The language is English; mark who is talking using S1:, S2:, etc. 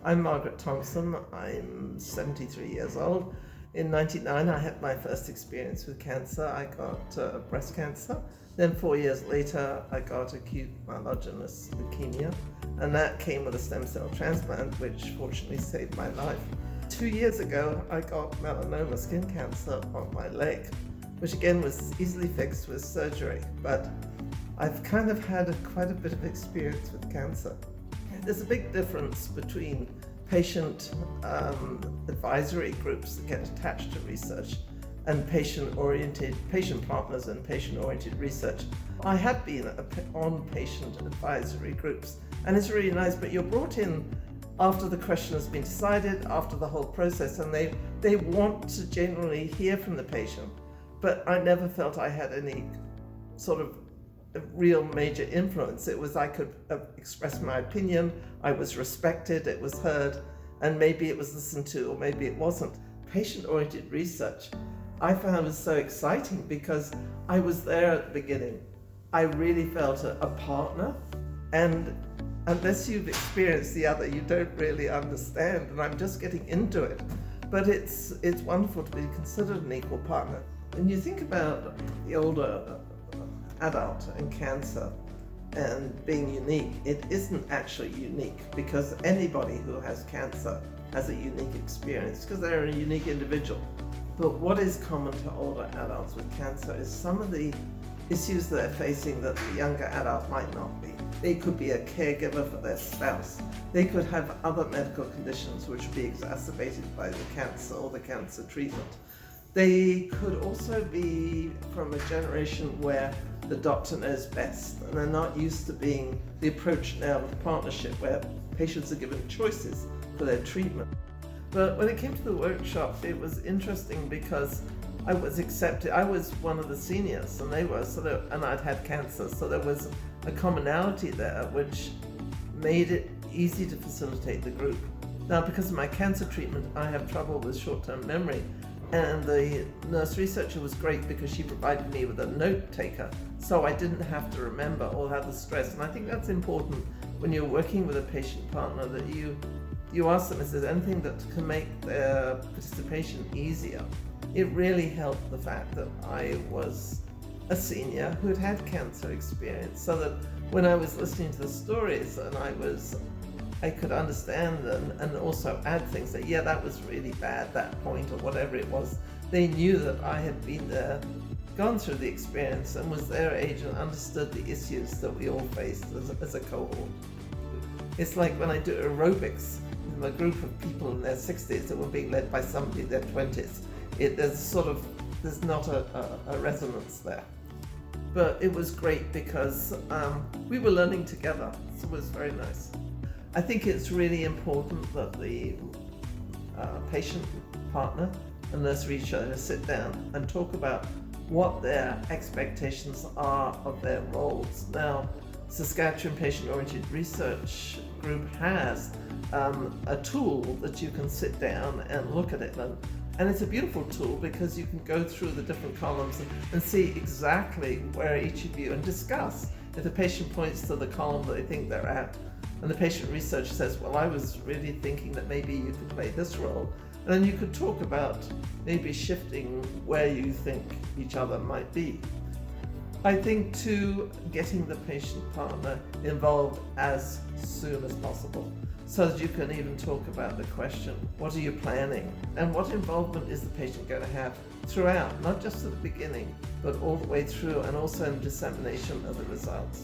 S1: I'm Margaret Tompson. I'm 73 years old. In 99, I had my first experience with cancer. I got breast cancer. Then 4 years later, I got acute myelogenous leukemia, and that came with a stem cell transplant, which fortunately saved my life. 2 years ago, I got melanoma skin cancer on my leg, which again was easily fixed with surgery, but I've kind of had quite a bit of experience with cancer. There's a big difference between patient advisory groups that get attached to research and patient partners and patient-oriented research. I have been on patient advisory groups, and it's really nice, but you're brought in after the question has been decided, after the whole process, and they want to generally hear from the patient, but I never felt I had any sort of a real major influence. It was I could express my opinion, I was respected, it was heard, and maybe it was listened to, or maybe it wasn't. Patient-oriented research I found was so exciting because I was there at the beginning. I really felt a partner, and unless you've experienced the other, you don't really understand, and I'm just getting into it. But it's wonderful to be considered an equal partner. When you think about the older adult and cancer and being unique, it isn't actually unique, because anybody who has cancer has a unique experience because they're a unique individual. But what is common to older adults with cancer is some of the issues they're facing that the younger adult might not be. They could be a caregiver for their spouse. They could have other medical conditions which would be exacerbated by the cancer or the cancer treatment. They could also be from a generation where the doctor knows best, and they're not used to being the approach now with partnership where patients are given choices for their treatment. But when it came to the workshop, it was interesting because I was accepted. I was one of the seniors, and they were, and I'd had cancer, so there was a commonality there which made it easy to facilitate the group. Now, because of my cancer treatment, I have trouble with short-term memory, and the nurse researcher was great because she provided me with a note taker, so I didn't have to remember or have the stress. And I think that's important when you're working with a patient partner, that you ask them if there's anything that can make their participation easier. It really helped the fact that I was a senior who had had cancer experience, so that when I was listening to the stories and I could understand them and also add things that, yeah, that was really bad, that point, or whatever it was. They knew that I had been there, gone through the experience, and was their age and understood the issues that we all faced as a cohort. It's like when I do aerobics in a group of people in their 60s that were being led by somebody in their 20s. There's not a resonance there. But it was great because we were learning together, so it was very nice. I think it's really important that the patient partner and nurse researcher sit down and talk about what their expectations are of their roles. Now, Saskatchewan Patient-Oriented Research Group has a tool that you can sit down and look at it, and it's a beautiful tool because you can go through the different columns and see exactly where each of you, and discuss. If the patient points to the column that they think they're at, and the patient researcher says, well, I was really thinking that maybe you could play this role, and then you could talk about maybe shifting where you think each other might be. I think too, getting the patient partner involved as soon as possible, so that you can even talk about the question, what are you planning? And what involvement is the patient going to have throughout, not just at the beginning, but all the way through, and also in dissemination of the results.